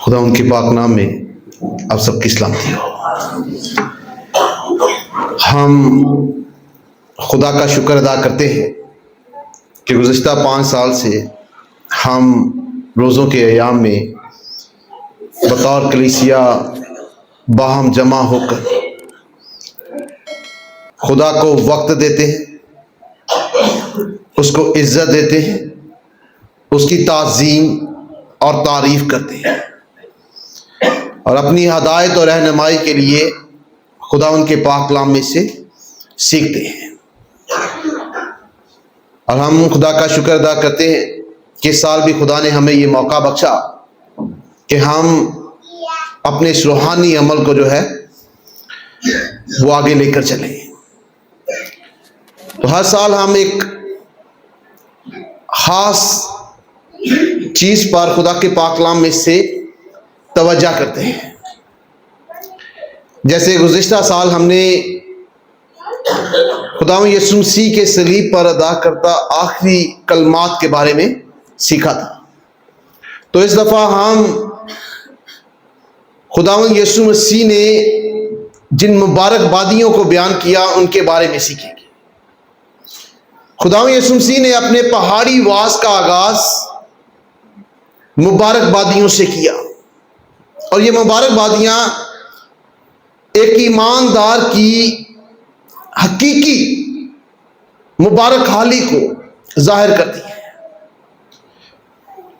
خدا ان کے پاک نام میں آپ سب کی سلامتی ہو۔ ہم خدا کا شکر ادا کرتے ہیں کہ گزشتہ 5 سال سے ہم روزوں کے ایام میں بطور کلیسیا باہم جمع ہو کر خدا کو وقت دیتے ہیں، اس کو عزت دیتے ہیں، اس کی تعظیم اور تعریف کرتے ہیں، اور اپنی ہدایت اور رہنمائی کے لیے خدا ان کے پاک کلام میں سے سیکھتے ہیں۔ اور ہم خدا کا شکر ادا کرتے ہیں کہ اس سال بھی خدا نے ہمیں یہ موقع بخشا کہ ہم اپنے اس روحانی عمل کو جو ہے وہ آگے لے کر چلیں۔ تو ہر سال ہم ایک خاص چیز پر خدا کے پاک کلام میں سے توجہ کرتے ہیں۔ جیسے گزشتہ سال ہم نے خداوند یسوع مسیح کے صلیب پر ادا کرتا آخری کلمات کے بارے میں سیکھا تھا، تو اس دفعہ ہم خداوند یسوع مسیح نے جن مبارک بادیوں کو بیان کیا ان کے بارے میں سیکھیں گے۔ خداوند یسوع مسیح نے اپنے پہاڑی واز کا آغاز مبارک بادیوں سے کیا، اور یہ مبارک بادیاں ایک ایماندار کی حقیقی مبارک حالی کو ظاہر کرتی ہیں،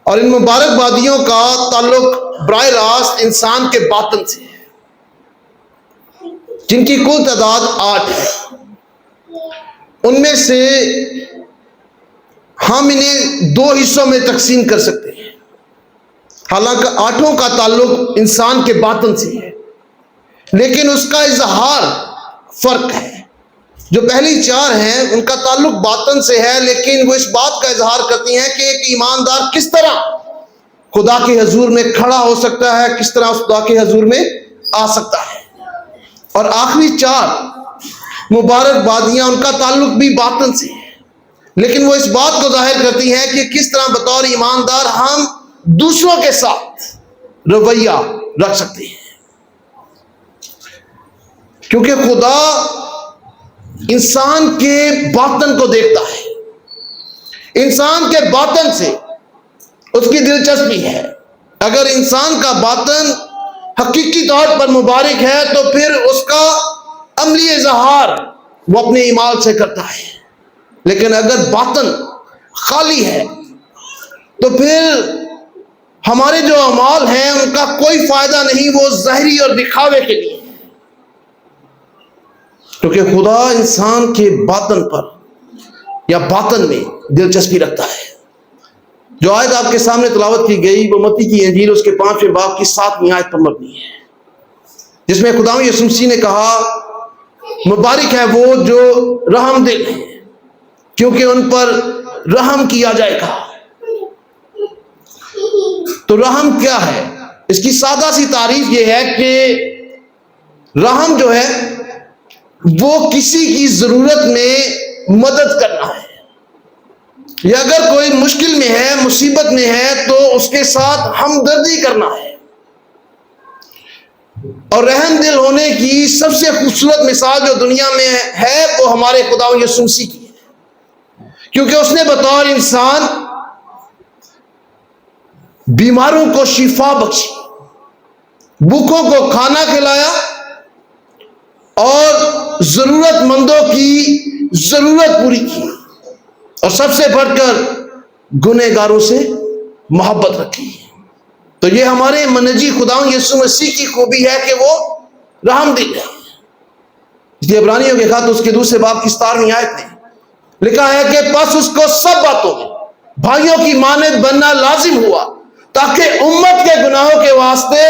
اور ان مبارک بادیوں کا تعلق براہ راست انسان کے باطن سے ہے، جن کی کل تعداد 8 ہے۔ ان میں سے ہم انہیں 2 حصوں میں تقسیم کر سکتے ہیں، حالانکہ 8 کا تعلق انسان کے باطن سے ہے، لیکن اس کا اظہار فرق ہے۔ جو پہلی 4 ہیں ان کا تعلق باطن سے ہے، لیکن وہ اس بات کا اظہار کرتی ہیں کہ ایک ایماندار کس طرح خدا کے حضور میں کھڑا ہو سکتا ہے، کس طرح اس خدا کے حضور میں آ سکتا ہے۔ اور آخری 4 مبارک بادیاں ان کا تعلق بھی باطن سے ہے، لیکن وہ اس بات کو ظاہر کرتی ہیں کہ کس طرح بطور ایماندار ہم دوسروں کے ساتھ رویہ رکھ سکتے ہیں، کیونکہ خدا انسان کے باطن کو دیکھتا ہے، انسان کے باطن سے اس کی دلچسپی ہے۔ اگر انسان کا باطن حقیقی طور پر مبارک ہے تو پھر اس کا عملی اظہار وہ اپنے اعمال سے کرتا ہے، لیکن اگر باطن خالی ہے تو پھر ہمارے جو اعمال ہیں ان کا کوئی فائدہ نہیں، وہ ظاہری اور دکھاوے کے لیے، کیونکہ خدا انسان کے باطن پر یا باطن میں دلچسپی رکھتا ہے۔ جو آیت آپ کے سامنے تلاوت کی گئی وہ متی کی انجیل اس کے 5ویں باب کی 7ویں آیت پر مبنی ہے، جس میں خداوند یسوع مسیح نے کہا مبارک ہے وہ جو رحم دل ہیں، کیونکہ ان پر رحم کیا جائے گا۔ تو رحم کیا ہے؟ اس کی سادہ سی تعریف یہ ہے کہ رحم جو ہے وہ کسی کی ضرورت میں مدد کرنا ہے، یا اگر کوئی مشکل میں ہے، مصیبت میں ہے تو اس کے ساتھ ہمدردی کرنا ہے۔ اور رحم دل ہونے کی سب سے خوبصورت مثال جو دنیا میں ہے وہ ہمارے خداوند یسوع مسیح کی ہے، کیونکہ اس نے بطور انسان بیماروں کو شفا بخشی، بھوکوں کو کھانا کھلایا، اور ضرورت مندوں کی ضرورت پوری کی، اور سب سے بڑھ کر گنہگاروں سے محبت رکھی۔ تو یہ ہمارے منجی خداوند یسوع مسیح کی خوبی ہے کہ وہ رحم دل ہے۔ اس لیے عبرانیوں کے خط اس کے 2 باب کی 17ویں آیت میں لکھا ہے کہ پس اس کو سب باتوں میں بھائیوں کی مانند بننا لازم ہوا، تاکہ امت کے گناہوں کے واسطے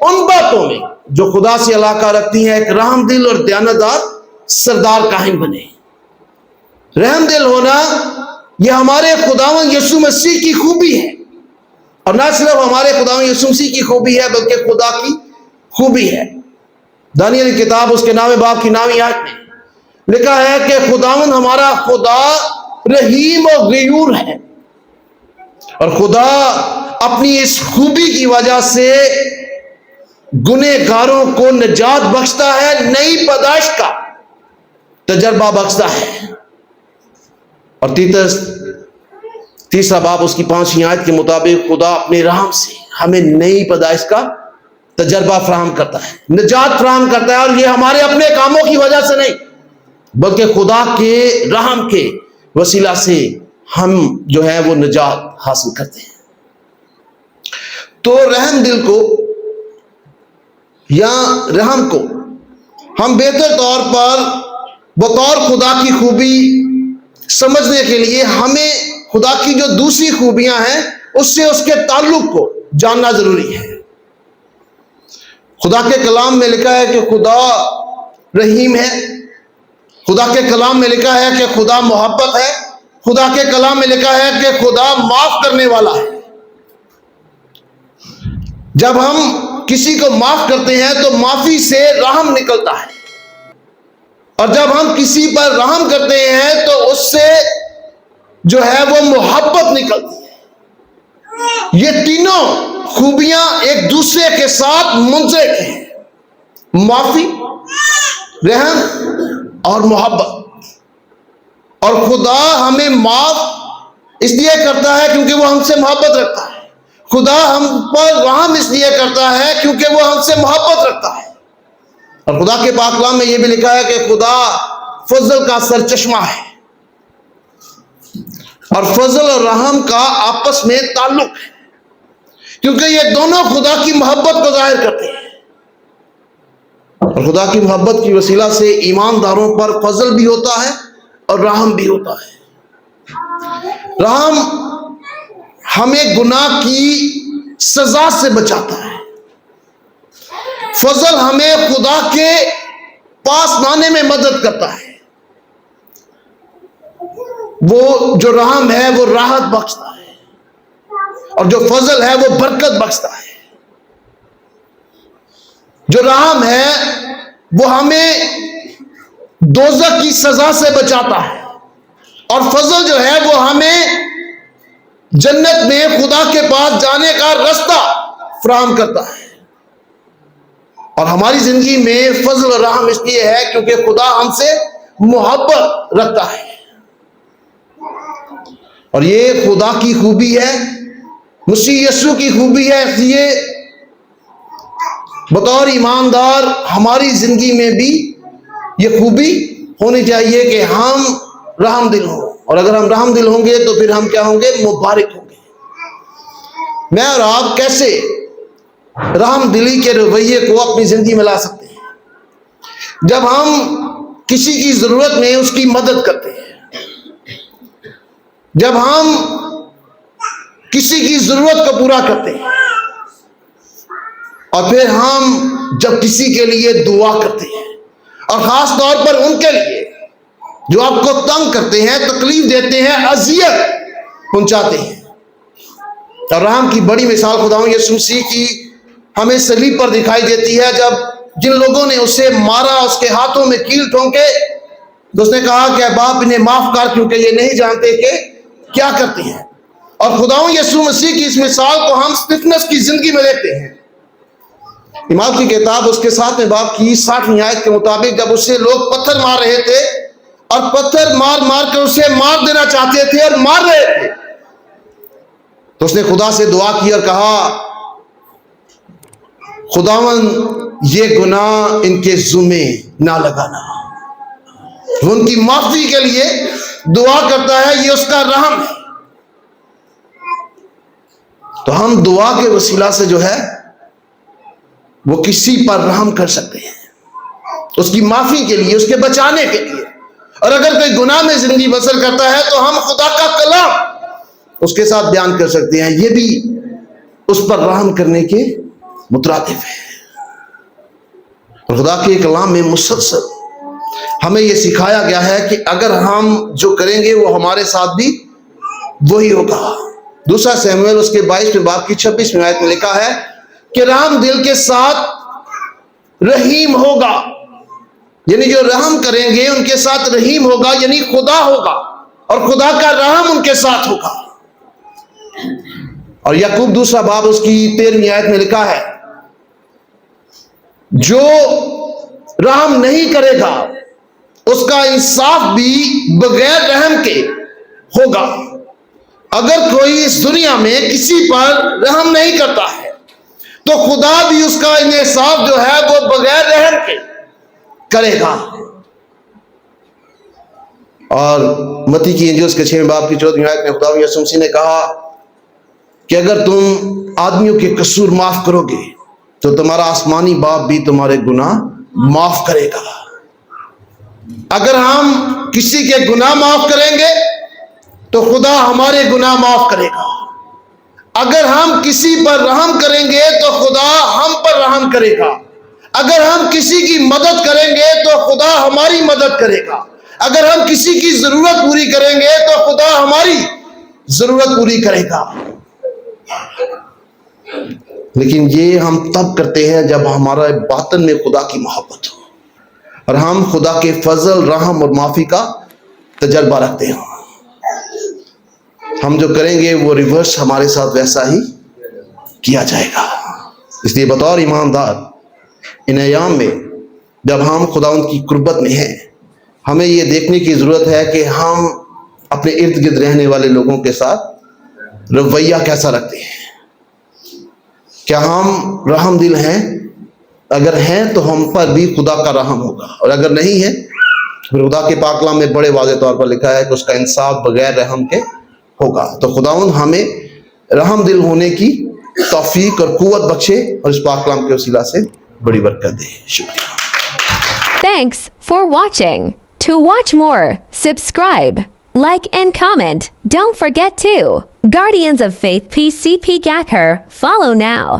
ان باتوں میں جو خدا سے علاقہ رکھتی ہیں ایک رحم دل اور دیانتدار سردار قائم بنے۔ رحم دل ہونا یہ ہمارے خداوند یسوع مسیح کی خوبی ہے، اور نہ صرف ہمارے خداوند یسوع مسیح کی خوبی ہے بلکہ خدا کی خوبی ہے۔ دانیل کی کتاب اس کے 9ویں باب کی 9ویں آیت میں لکھا ہے کہ خداوند ہمارا خدا رحیم و غیور ہے، اور خدا اپنی اس خوبی کی وجہ سے گنہگاروں کو نجات بخشتا ہے، نئی پیدائش کا تجربہ بخشتا ہے۔ اور تیتس تیسرا باب اس کی 5ویں آیت کے مطابق خدا اپنے رحم سے ہمیں نئی پیدائش کا تجربہ فراہم کرتا ہے، نجات فراہم کرتا ہے، اور یہ ہمارے اپنے کاموں کی وجہ سے نہیں بلکہ خدا کے رحم کے وسیلہ سے ہم جو ہے وہ نجات حاصل کرتے ہیں۔ تو رحم دل کو یا رحم کو ہم بہتر طور پر بطور خدا کی خوبی سمجھنے کے لیے ہمیں خدا کی جو دوسری خوبیاں ہیں اس سے اس کے تعلق کو جاننا ضروری ہے۔ خدا کے کلام میں لکھا ہے کہ خدا رحیم ہے، خدا کے کلام میں لکھا ہے کہ خدا محبت ہے، خدا کے کلام میں لکھا ہے کہ خدا معاف کرنے والا ہے۔ جب ہم کسی کو معاف کرتے ہیں تو معافی سے رحم نکلتا ہے، اور جب ہم کسی پر رحم کرتے ہیں تو اس سے جو ہے وہ محبت نکلتی ہے۔ یہ تینوں خوبیاں ایک دوسرے کے ساتھ منسلک ہیں، معافی، رحم اور محبت۔ اور خدا ہمیں معاف اس لیے کرتا ہے کیونکہ وہ ہم سے محبت رکھتا ہے، خدا ہم پر رحم اس لیے کرتا ہے کیونکہ وہ ہم سے محبت رکھتا ہے۔ اور خدا کے پاک کلام میں یہ بھی لکھا ہے کہ خدا فضل کا سرچشمہ ہے، اور فضل اور رحم کا آپس میں تعلق ہے، کیونکہ یہ دونوں خدا کی محبت کو ظاہر کرتے ہیں۔ اور خدا کی محبت کی وسیلہ سے ایمانداروں پر فضل بھی ہوتا ہے اور رحم بھی ہوتا ہے۔ رحم ہمیں گناہ کی سزا سے بچاتا ہے، فضل ہمیں خدا کے پاس لانے میں مدد کرتا ہے، وہ جو رحم ہے وہ راحت بخشتا ہے، اور جو فضل ہے وہ برکت بخشتا ہے۔ جو رحم ہے وہ ہمیں دوزخ کی سزا سے بچاتا ہے، اور فضل جو ہے وہ ہمیں جنت میں خدا کے پاس جانے کا راستہ فراہم کرتا ہے۔ اور ہماری زندگی میں فضل اور رحم اس لیے ہے کیونکہ خدا ہم سے محبت رکھتا ہے، اور یہ خدا کی خوبی ہے، مسیح یسوع کی خوبی ہے۔ اس لیے بطور ایماندار ہماری زندگی میں بھی یہ خوبی ہونی چاہیے کہ ہم رحم دل ہوں، اور اگر ہم رحم دل ہوں گے تو پھر ہم کیا ہوں گے؟ مبارک ہوں گے۔ میں اور آپ کیسے رحم دلی کے رویے کو اپنی زندگی میں لا سکتے ہیں؟ جب ہم کسی کی ضرورت میں اس کی مدد کرتے ہیں، جب ہم کسی کی ضرورت کو پورا کرتے ہیں، اور پھر ہم جب کسی کے لیے دعا کرتے ہیں، اور خاص طور پر ان کے لیے جو آپ کو تنگ کرتے ہیں، تکلیف دیتے ہیں، اذیت پہنچاتے ہیں۔ اور رحم کی بڑی مثال خداوند یسوع مسیح کی ہمیں صلیب پر دکھائی دیتی ہے، جب جن لوگوں نے اسے مارا، اس کے ہاتھوں میں کیل ٹھونکے، تو اس نے کہا کہ باپ انہیں معاف کر، کیونکہ یہ نہیں جانتے کہ کیا کرتے ہیں۔ اور خداوند یسوع مسیح کی اس مثال کو ہم سٹفنس کی زندگی میں دیکھتے ہیں۔ امام کی کتاب اس کے 7ویں باب کی 60ویں آیت کے مطابق جب اسے لوگ پتھر مار رہے تھے، اور پتھر مار مار کر اسے مار دینا چاہتے تھے اور مار رہے تھے، تو اس نے خدا سے دعا کی اور کہا، خداوند یہ گناہ ان کے ذمے نہ لگانا۔ وہ ان کی معافی کے لیے دعا کرتا ہے، یہ اس کا رحم ہے۔ تو ہم دعا کے وسیلہ سے جو ہے وہ کسی پر رحم کر سکتے ہیں، اس کی معافی کے لیے، اس کے بچانے کے لیے۔ اور اگر کوئی گناہ میں زندگی بسر کرتا ہے تو ہم خدا کا کلام اس کے ساتھ بیان کر سکتے ہیں، یہ بھی اس پر رحم کرنے کے مترادف ہے۔ اور خدا کے کلام میں مسلسل ہمیں یہ سکھایا گیا ہے کہ اگر ہم جو کریں گے وہ ہمارے ساتھ بھی وہی ہوگا۔ دوسرا سموئیل اس کے 22ویں باب کی 26ویں آیت میں لکھا ہے کہ رحم دل کے ساتھ رحیم ہوگا، یعنی جو رحم کریں گے ان کے ساتھ رحیم ہوگا، یعنی خدا ہوگا، اور خدا کا رحم ان کے ساتھ ہوگا۔ اور یعقوب دوسرا باب اس کی 13ویں آیت میں لکھا ہے جو رحم نہیں کرے گا اس کا انصاف بھی بغیر رحم کے ہوگا. اگر کوئی اس دنیا میں کسی پر رحم نہیں کرتا ہے تو خدا بھی اس کا انصاف جو ہے وہ بغیر رحم کے کرے گا. اور متی کی انجیل اس کے 6ویں باب کی 14ویں آیت میں خدا یسوع مسیح نے کہا کہ اگر تم آدمیوں کے قصور معاف کرو گے تو تمہارا آسمانی باپ بھی تمہارے گناہ معاف کرے گا. اگر ہم کسی کے گناہ معاف کریں گے تو خدا ہمارے گناہ معاف کرے گا. اگر ہم کسی پر رحم کریں گے تو خدا ہم پر رحم کرے گا. اگر ہم کسی کی مدد کریں گے تو خدا ہماری مدد کرے گا. اگر ہم کسی کی ضرورت پوری کریں گے تو خدا ہماری ضرورت پوری کرے گا. لیکن یہ ہم تب کرتے ہیں جب ہمارا باطن میں خدا کی محبت ہو اور ہم خدا کے فضل، رحم اور معافی کا تجربہ رکھتے ہیں. ہم جو کریں گے وہ ریورس ہمارے ساتھ ویسا ہی کیا جائے گا. اس لیے بطور ایماندار ان ایام میں جب ہم خداوند کی قربت میں ہیں ہمیں یہ دیکھنے کی ضرورت ہے کہ ہم اپنے ارد گرد رہنے والے لوگوں کے ساتھ رویہ کیسا رکھتے ہیں. کیا ہم رحم دل ہیں؟ اگر ہیں تو ہم پر بھی خدا کا رحم ہوگا، اور اگر نہیں ہے پھر خدا کے پاک کلام میں بڑے واضح طور پر لکھا ہے کہ اس کا انصاف بغیر رحم کے ہوگا. تو خداوند ہمیں رحم دل ہونے کی توفیق اور قوت بخشے اور اس پاک کلام کے وسیلہ سے بڑی برکت دے. شکریہ. Thanks for watching. To watch more, subscribe, like and comment. Don't forget to Guardians of Faith PCP Gacker. Follow now.